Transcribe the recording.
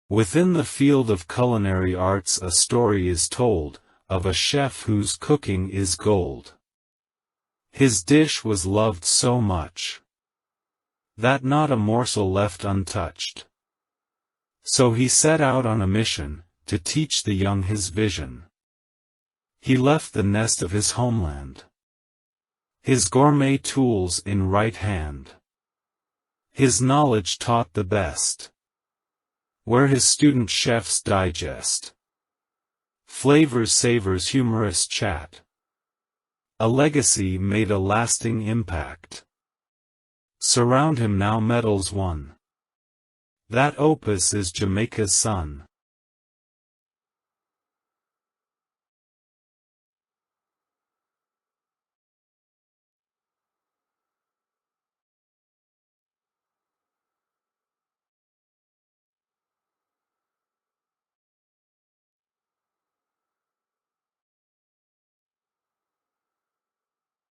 Within the field of culinary arts a story is told, of a chef whose cooking is gold. His dish was loved so much that not a morsel left untouched. So he set out on a mission, to teach the young his vision. He left the nest of his homeland, his gourmet tools in right hand. His knowledge taught the best, where his student chefs digest Flavours, savours, humorous chat. A legacy made a lasting impact. Surround him now medals won. That Opus is Jamaica's son.